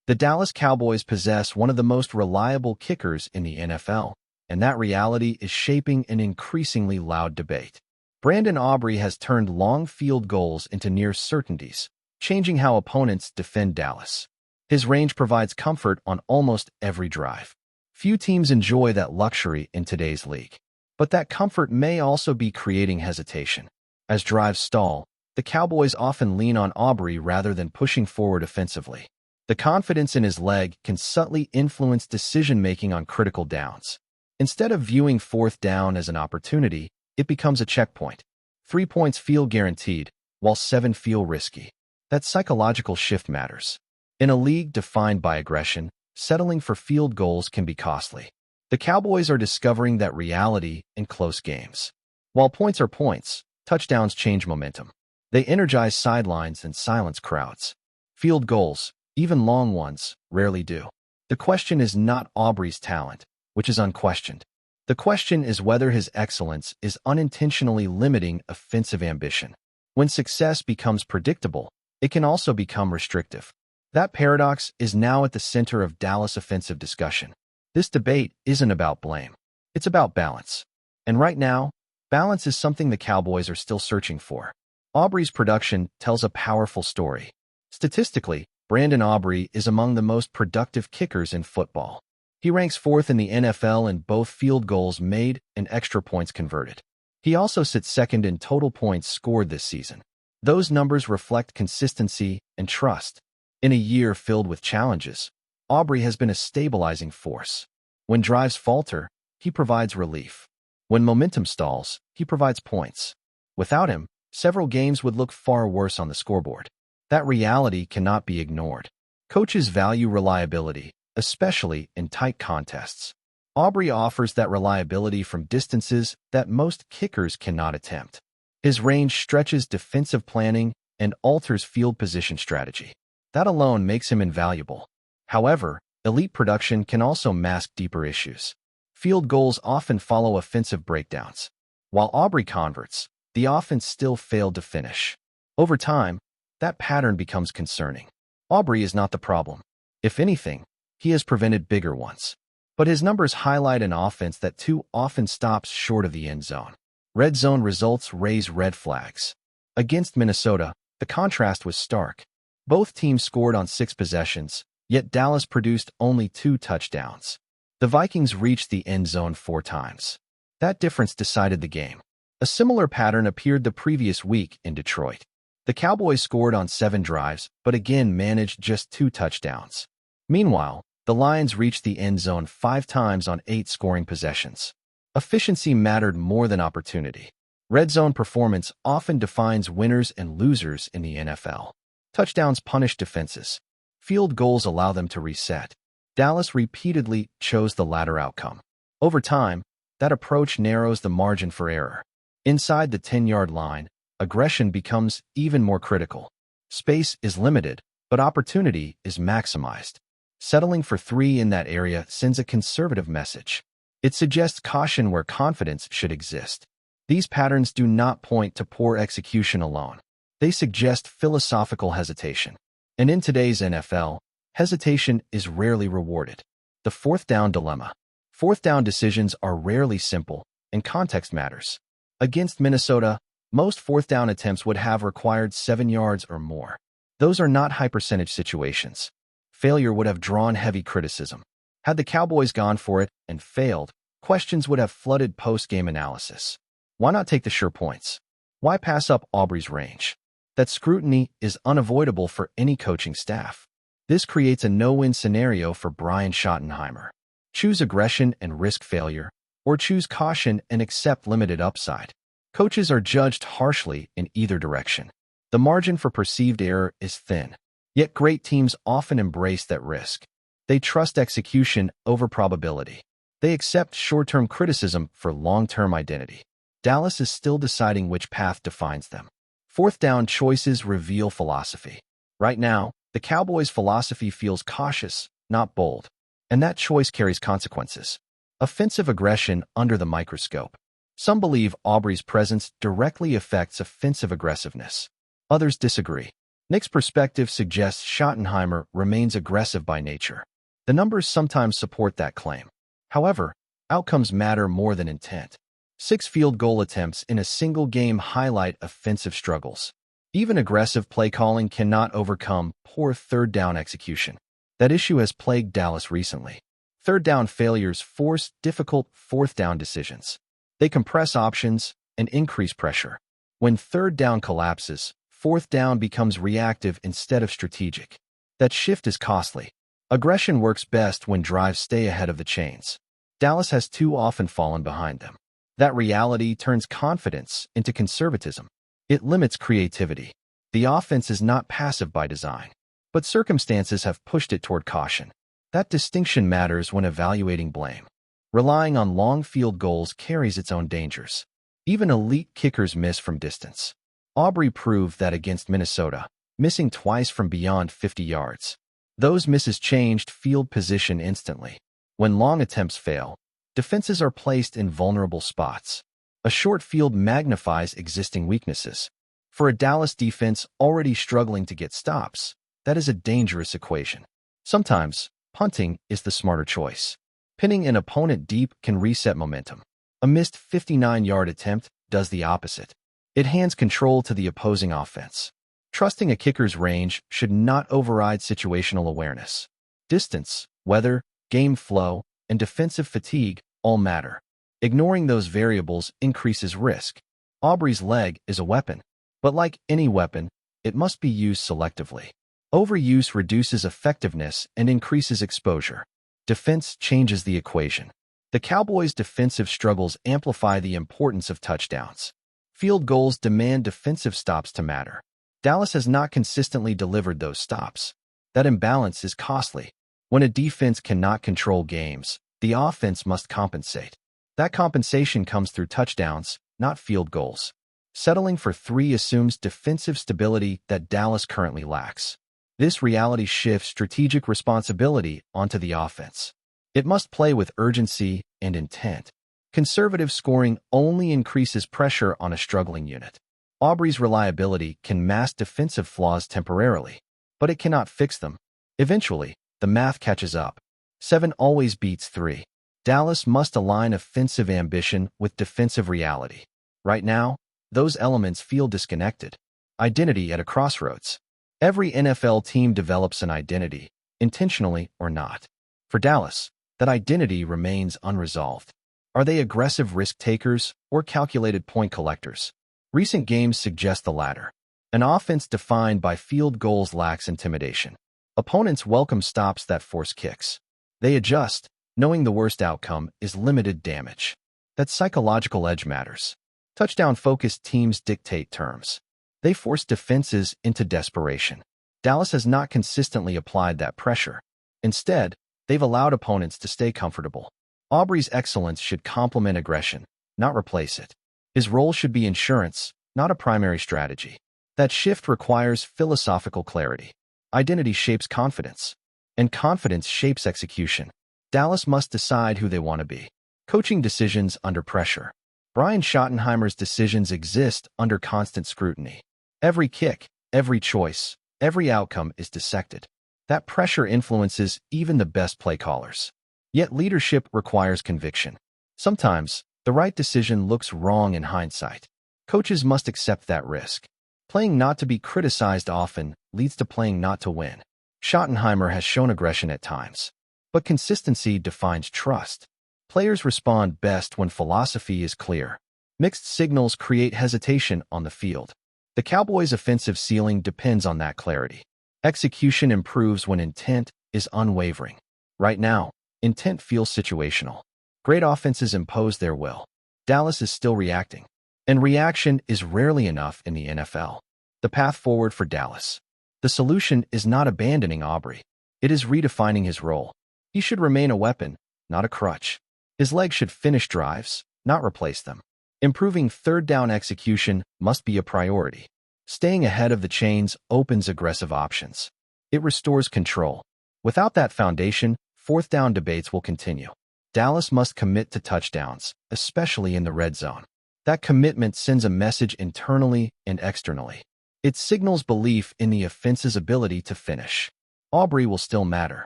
The Dallas Cowboys possess one of the most reliable kickers in the NFL, and that reality is shaping an increasingly loud debate. Brandon Aubrey has turned long field goals into near certainties, changing how opponents defend Dallas. His range provides comfort on almost every drive. Few teams enjoy that luxury in today's league. But that comfort may also be creating hesitation. As drives stall, the Cowboys often lean on Aubrey rather than pushing forward offensively. The confidence in his leg can subtly influence decision-making on critical downs. Instead of viewing fourth down as an opportunity, it becomes a checkpoint. 3 points feel guaranteed, while 7 feel risky. That psychological shift matters. In a league defined by aggression, settling for field goals can be costly. The Cowboys are discovering that reality in close games. While points are points, touchdowns change momentum. They energize sidelines and silence crowds. Field goals, even long ones, rarely do. The question is not Aubrey's talent, which is unquestioned. The question is whether his excellence is unintentionally limiting offensive ambition. When success becomes predictable, it can also become restrictive. That paradox is now at the center of Dallas offensive discussion. This debate isn't about blame. It's about balance. And right now, balance is something the Cowboys are still searching for. Aubrey's production tells a powerful story. Statistically, Brandon Aubrey is among the most productive kickers in football. He ranks 4th in the NFL in both field goals made and extra points converted. He also sits 2nd in total points scored this season. Those numbers reflect consistency and trust. In a year filled with challenges, Aubrey has been a stabilizing force. When drives falter, he provides relief. When momentum stalls, he provides points. Without him, several games would look far worse on the scoreboard. That reality cannot be ignored. Coaches value reliability, especially in tight contests. Aubrey offers that reliability from distances that most kickers cannot attempt. His range stretches defensive planning and alters field position strategy. That alone makes him invaluable. However, elite production can also mask deeper issues. Field goals often follow offensive breakdowns. While Aubrey converts, the offense still failed to finish. Over time, that pattern becomes concerning. Aubrey is not the problem. If anything, he has prevented bigger ones. But his numbers highlight an offense that too often stops short of the end zone. Red zone results raise red flags. Against Minnesota, the contrast was stark. Both teams scored on 6 possessions, yet Dallas produced only 2 touchdowns. The Vikings reached the end zone 4 times. That difference decided the game. A similar pattern appeared the previous week in Detroit. The Cowboys scored on 7 drives, but again managed just 2 touchdowns. Meanwhile, the Lions reached the end zone 5 times on 8 scoring possessions. Efficiency mattered more than opportunity. Red zone performance often defines winners and losers in the NFL. Touchdowns punish defenses. Field goals allow them to reset. Dallas repeatedly chose the latter outcome. Over time, that approach narrows the margin for error. Inside the 10-yard line, aggression becomes even more critical. Space is limited, but opportunity is maximized. Settling for 3 in that area sends a conservative message. It suggests caution where confidence should exist. These patterns do not point to poor execution alone. They suggest philosophical hesitation. And in today's NFL, hesitation is rarely rewarded. The 4th down dilemma. 4th down decisions are rarely simple, and context matters. Against Minnesota, most 4th down attempts would have required 7 yards or more. Those are not high-percentage situations. Failure would have drawn heavy criticism. Had the Cowboys gone for it and failed, questions would have flooded post-game analysis. Why not take the sure points? Why pass up Aubrey's range? That scrutiny is unavoidable for any coaching staff. This creates a no-win scenario for Brian Schottenheimer. Choose aggression and risk failure, or choose caution and accept limited upside. Coaches are judged harshly in either direction. The margin for perceived error is thin. Yet great teams often embrace that risk. They trust execution over probability. They accept short-term criticism for long-term identity. Dallas is still deciding which path defines them. 4th down choices reveal philosophy. Right now, the Cowboys' philosophy feels cautious, not bold. And that choice carries consequences. Offensive aggression under the microscope. Some believe Aubrey's presence directly affects offensive aggressiveness. Others disagree. Nick's perspective suggests Schottenheimer remains aggressive by nature. The numbers sometimes support that claim. However, outcomes matter more than intent. 6 field goal attempts in a single game highlight offensive struggles. Even aggressive play calling cannot overcome poor third down execution. That issue has plagued Dallas recently. Third down failures force difficult fourth down decisions. They compress options and increase pressure. When third down collapses, fourth down becomes reactive instead of strategic. That shift is costly. Aggression works best when drives stay ahead of the chains. Dallas has too often fallen behind them. That reality turns confidence into conservatism. It limits creativity. The offense is not passive by design, but circumstances have pushed it toward caution. That distinction matters when evaluating blame. Relying on long field goals carries its own dangers. Even elite kickers miss from distance. Aubrey proved that against Minnesota, missing twice from beyond 50 yards. Those misses changed field position instantly. When long attempts fail, defenses are placed in vulnerable spots. A short field magnifies existing weaknesses. For a Dallas defense already struggling to get stops, that is a dangerous equation. Sometimes, punting is the smarter choice. Pinning an opponent deep can reset momentum. A missed 59-yard attempt does the opposite. It hands control to the opposing offense. Trusting a kicker's range should not override situational awareness. Distance, weather, game flow, and defensive fatigue all matter. Ignoring those variables increases risk. Aubrey's leg is a weapon, but like any weapon, it must be used selectively. Overuse reduces effectiveness and increases exposure. Defense changes the equation. The Cowboys' defensive struggles amplify the importance of touchdowns. Field goals demand defensive stops to matter. Dallas has not consistently delivered those stops. That imbalance is costly. When a defense cannot control games, the offense must compensate. That compensation comes through touchdowns, not field goals. Settling for 3 assumes defensive stability that Dallas currently lacks. This reality shifts strategic responsibility onto the offense. It must play with urgency and intent. Conservative scoring only increases pressure on a struggling unit. Aubrey's reliability can mask defensive flaws temporarily, but it cannot fix them. Eventually, the math catches up. 7 always beats 3. Dallas must align offensive ambition with defensive reality. Right now, those elements feel disconnected. Identity at a crossroads. Every NFL team develops an identity, intentionally or not. For Dallas, that identity remains unresolved. Are they aggressive risk takers or calculated point collectors? Recent games suggest the latter. An offense defined by field goals lacks intimidation. Opponents welcome stops that force kicks. They adjust, knowing the worst outcome is limited damage. That psychological edge matters. Touchdown-focused teams dictate terms. They force defenses into desperation. Dallas has not consistently applied that pressure. Instead, they've allowed opponents to stay comfortable. Aubrey's excellence should complement aggression, not replace it. His role should be insurance, not a primary strategy. That shift requires philosophical clarity. Identity shapes confidence, and confidence shapes execution. Dallas must decide who they want to be. Coaching decisions under pressure. Brian Schottenheimer's decisions exist under constant scrutiny. Every kick, every choice, every outcome is dissected. That pressure influences even the best play callers. Yet leadership requires conviction. Sometimes, the right decision looks wrong in hindsight. Coaches must accept that risk. Playing not to be criticized often leads to playing not to win. Schottenheimer has shown aggression at times, but consistency defines trust. Players respond best when philosophy is clear. Mixed signals create hesitation on the field. The Cowboys' offensive ceiling depends on that clarity. Execution improves when intent is unwavering. Right now, intent feels situational. Great offenses impose their will. Dallas is still reacting. And reaction is rarely enough in the NFL. The path forward for Dallas. The solution is not abandoning Aubrey. It is redefining his role. He should remain a weapon, not a crutch. His legs should finish drives, not replace them. Improving third down execution must be a priority. Staying ahead of the chains opens aggressive options. It restores control. Without that foundation, fourth down debates will continue. Dallas must commit to touchdowns, especially in the red zone. That commitment sends a message internally and externally. It signals belief in the offense's ability to finish. Aubrey will still matter.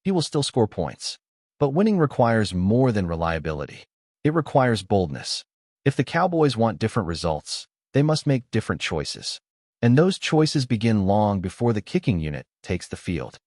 He will still score points. But winning requires more than reliability. It requires boldness. If the Cowboys want different results, they must make different choices. And those choices begin long before the kicking unit takes the field.